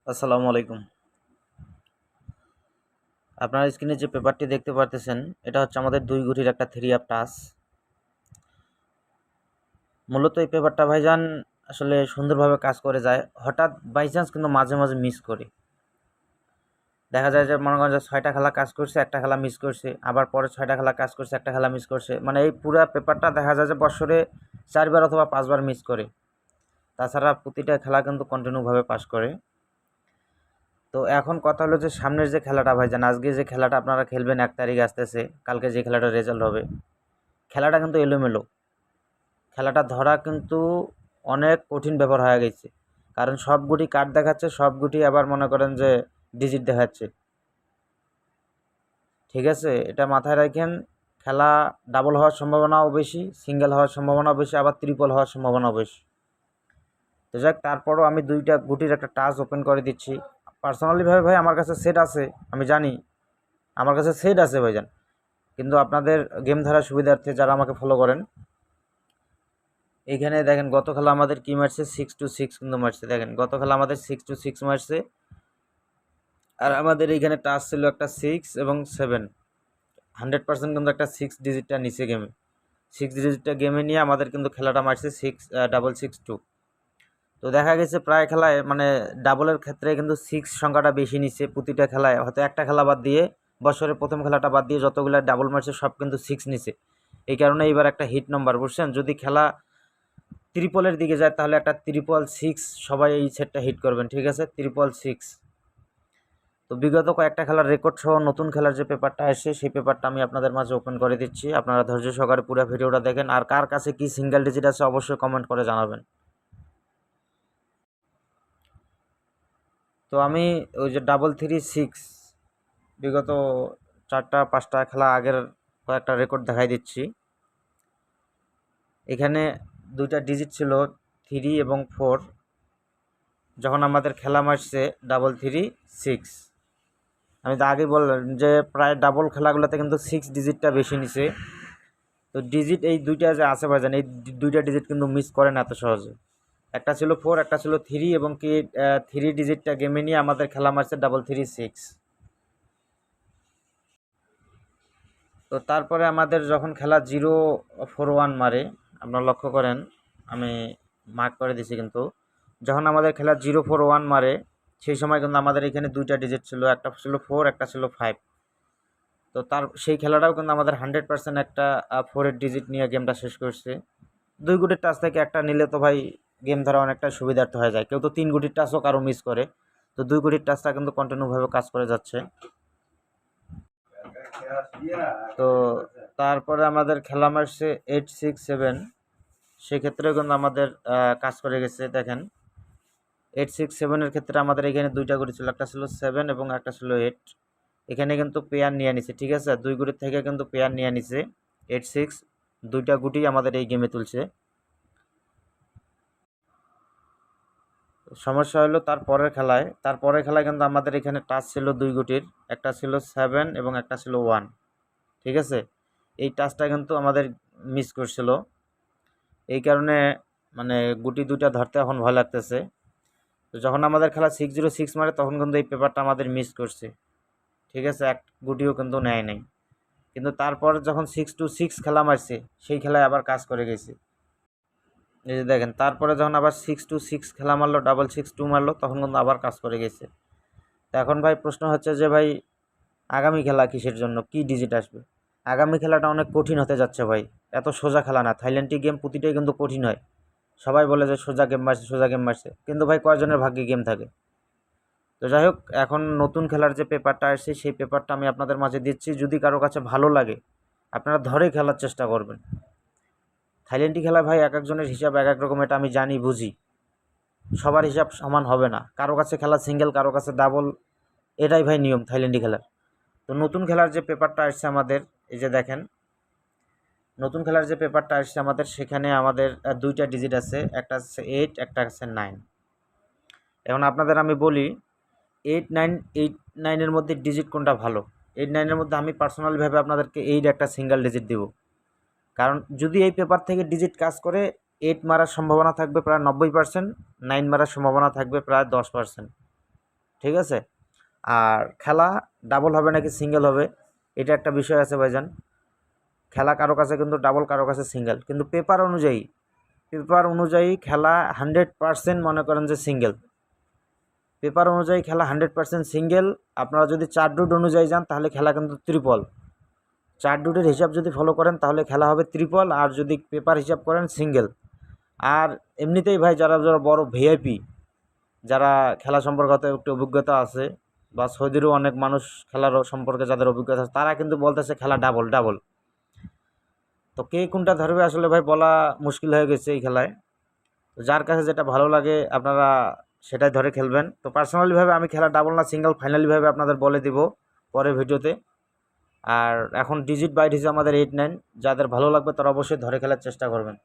আসসালামু আলাইকুম। আপনার স্ক্রিনে যে পেপারটি দেখতে পারতেছেন এটা হচ্ছে আমাদের 2 গুটির একটা থ্রি আপ টাচ। মূলত এই পেপারটা ভাইজান আসলে সুন্দরভাবে কাজ করে যায়। হঠাৎ বাই চান্স কিন্তু মাঝে মাঝে মিস করি। দেখা যায় যে মনে করেন যে 6টা খেলা কাজ করছে, একটা খেলা মিস করছে, আবার পরে 6টা খেলা কাজ করছে, একটা খেলা মিস করছে। মানে এই পুরা পেপারটা দেখা যায় যে বছরে 4 বার অথবা 5 বার মিস করে। তাছাড়া প্রতিটা খেলা কিন্তু কন্টিনিউভাবে পাস করে। তো এখন কথা হলো যে সামনের যে খেলাটা ভাইজান, আজকে যে খেলাটা আপনারা খেলবেন 1 তারিখ আসতেছে, কালকে যে খেলাটার রেজাল্ট হবে, খেলাটা কিন্তু এলোমেলো। খেলাটা ধরা কিন্তু অনেক কঠিন ব্যাপার হয়ে গেছে। কারণ সব গুটি কার্ড দেখাচ্ছে, সব গুটি আবার মনে করেন যে ডিজিট দেখাচ্ছে। ঠিক আছে? এটা মাথায় রাখেন। খেলা ডাবল হওয়ার সম্ভাবনাও বেশি, সিঙ্গেল হওয়ার সম্ভাবনাও বেশি, আবার ট্রিপল হওয়ার সম্ভাবনাও বেশি। তো যাক, তারপরও আমি 2টা গুটির একটা টাচ ওপেন করে দিচ্ছি। পার্সোনালি ভাবে ভাই আমার কাছে সেট আছে, আমি জানি আমার কাছে সেট আছে ভাইজান। কিন্তু আপনাদের গেম ধরার সুবিধার্থে যারা আমাকে ফলো করেন, এইখানে দেখেন গত খেলা আমাদের কি মারছে, 6-6 কিন্তু মারছে। দেখেন গত খেলা আমাদের 6-6 মারছে, আর আমাদের এইখানে টাচ ছিল একটা 6 এবং 7। 100% কিন্তু একটা 6 ডিজিটটা নিচে গেমে, 6 ডিজিটটা গেমে নিয়ে আমাদের কিন্তু খেলাটা মারছে 6-6-2। তো দেখা গেছে প্রায় খেলায় মানে ডাবলের ক্ষেত্রে কিন্তু 6 সংখ্যাটা বেশি নিচ্ছে প্রতিটা খেলায়। হয়তো একটা খেলা বাদ দিয়ে, বছরের প্রথম খেলাটা বাদ দিয়ে যতগুলো ডাবল মারছে সব কিন্তু 6 নিছে। এই কারণে এবার একটা হিট নাম্বার, বুঝছেন? যদি খেলা ত্রিপলের দিকে যায় তাহলে একটা 666 সবাই এই সেটটা হিট করবেন, ঠিক আছে? 666। তো বিগত কয়েকটা খেলার রেকর্ড সহ নতুন খেলার যে পেপারটা আসে সেই পেপারটা আমি আপনাদের মাঝে ওপেন করে দিচ্ছি। আপনারা ধৈর্য সহকারে পুরো ভিডিওটা দেখেন, আর কার কাছে কি সিঙ্গেল ডিজিট আছে অবশ্যই কমেন্ট করে জানাবেন। তো আমি ওই যে 336 বিগত 4টা 5টা খেলা আগের কয়েকটা রেকর্ড দেখাই দিচ্ছি। এখানে 2টা ডিজিট ছিল 3 এবং 4। যখন আমাদের খেলা মারছে 336, আমি তো আগে বললাম যে প্রায় ডাবল খেলাগুলোতে কিন্তু 6 ডিজিটটা বেশি নিছে। তো ডিজিট এই 2টা যে আছে ভাইজান, এই 2টা ডিজিট কিন্তু মিস করে না এত সহজে। একটা ছিল 4, একটা ছিল 3, এবং কি 3 ডিজিটটা গেমে নিয়ে আমাদের খেলা মারছে 336। তো তারপরে আমাদের যখন খেলা 0-4-1 মারে, আপনারা লক্ষ্য করেন, আমি মার্ক করে দিছি কিন্তু, যখন আমাদের খেলা 0-4-1 মারে সেই সময় কিন্তু আমাদের এখানে 2টা ডিজিট ছিল, একটা ছিল 4, একটা ছিল 5। তো সেই খেলাটাও কিন্তু আমাদের 100% একটা 4-এর ডিজিট নিয়ে গেমটা শেষ করছে। 2 গুটির টাচ থেকে একটা নিলে তো ভাই গেম ধরা অনেকটা সুবিধার্থ হয়ে যায়। কেউ তো 3 গুটির টাচও কারো মিস করে। তো 2 গুটির টাচটা কিন্তু কন্টিনিউভাবে কাজ করে যাচ্ছে। তো তারপরে আমাদের খেলা মারছে 8-6-7, সেক্ষেত্রেও কিন্তু আমাদের কাজ করে গেছে। দেখেন 8-6-7-এর ক্ষেত্রে আমাদের এখানে 2টা গুটি ছিল, একটা ছিল 7 এবং একটা ছিল 8। এখানে কিন্তু পেয়ার নিয়ে নিছে, ঠিক আছে? 2 গুটির থেকে কিন্তু পেয়ার নিয়ে নিছে 8-6, 2টা গুটি আমাদের এই গেমে তুলছে। সমস্যা হলো তারপরের খেলায় কিন্তু আমাদের এখানে টাচ ছিল 2 গুটির, একটা ছিল 7 এবং একটা ছিল 1। ঠিক আছে? এই টাচটা কিন্তু আমাদের মিস করছিল। এই কারণে মানে গুটি 2টা ধরতে এখন ভয় লাগতেছে। তো যখন আমাদের খেলা 606 মারে তখন কিন্তু এই পেপারটা আমাদের মিস করছে। ঠিক আছে? এক গুটিও কিন্তু নেয় নাই। কিন্তু তারপর যখন 6-6 খেলা মারছে সেই খেলায় আবার কাজ করে গেছে। এই যে দেখেন, তারপরে যখন আবার 6-6 খেলা মারলো, 662 মারলো, তখন কিন্তু আবার কাজ করে গেছে। তো এখন ভাই প্রশ্ন হচ্ছে যে ভাই আগামী খেলা কিসের জন্য, কি ডিজিট আসবে? আগামী খেলাটা অনেক কঠিন হতে যাচ্ছে ভাই। এত সোজা খেলা না, থাইল্যান্ডি গেম প্রতিটাই কিন্তু কঠিন হয়। সবাই বলে যে সোজা গেম মারছে, সোজা গেম মারছে, কিন্তু ভাই কয়জনের ভাগ্যে গেম থাকে? তো যাই হোক, এখন নতুন খেলার যে পেপারটা আসছে সেই পেপারটা আমি আপনাদের মাঝে দিচ্ছি। যদি কারো কাছে ভালো লাগে আপনারা ধরে খেলার চেষ্টা করবেন। থাইল্যান্ডি খেলা ভাই এক একজনের হিসাব এক এক রকম, এটা আমি জানি বুঝি। সবার হিসাব সমান হবে না, কারো কাছে খেলা সিঙ্গেল, কারো কাছে ডাবল, এটাই ভাই নিয়ম থাইল্যান্ডি খেলার। তো নতুন খেলার যে পেপারটা আসছে আমাদের, এই যে দেখেন নতুন খেলার যে পেপারটা আসছে আমাদের, সেখানে আমাদের 2টা ডিজিট আছে, একটা আছে 8, একটা আছে 9। এখন আপনাদের আমি বলি 8-9 মধ্যে ডিজিট কোনটা ভালো। 8-9-এর মধ্যে আমি পার্সোনালিভাবে আপনাদেরকে 8 একটা সিঙ্গেল ডিজিট দেব। কারণ যদি এই পেপার থেকে ডিজিট কাজ করে, 8 মারার সম্ভাবনা থাকবে প্রায় 90%, 9 মারার সম্ভাবনা থাকবে প্রায় 10%। ঠিক আছে। আর খেলা ডাবল হবে নাকি সিঙ্গেল হবে এটা একটা বিষয় আছে ভাইজান। খেলা কারো কাছে কিন্তু ডাবল, কারো কাছে সিঙ্গেল, কিন্তু পেপার অনুযায়ী খেলা 100% মনে করেন যে সিঙ্গেল। পেপার অনুযায়ী খেলা 100% সিঙ্গেল। আপনারা যদি 4 ডুট অনুযায়ী যান তাহলে খেলা কিন্তু ত্রিপল। 4 ডুটের হিসাব যদি ফলো করেন তাহলে খেলা হবে ত্রিপল, আর যদি পেপার হিসাব করেন সিঙ্গেল। আর এমনিতেই ভাই যারা যারা বড় ভিআইপি, যারা খেলা সম্পর্কে একটু অভিজ্ঞতা আছে, বা সৌদিরও অনেক মানুষ খেলার সম্পর্কে যাদের অভিজ্ঞতা আছে, তারা কিন্তু বলতেছে খেলা ডাবল ডাবল। তো কে কোনটা ধরবে আসলে ভাই বলা মুশকিল হয়ে গেছে এই খেলায়। তো যার কাছে যেটা ভালো লাগে আপনারা সেটাই ধরে খেলবেন। তো পার্সোনালিভাবে আমি খেলা ডাবল না সিঙ্গেল ফাইনালিভাবে আপনাদের বলে দিব পরের ভিডিওতে। আর এখন ডিজিট বাইট হিসেবে আমাদের 8-9, যাদের ভালো লাগবে তারা অবশ্যই ধরে খেলার চেষ্টা করবেন।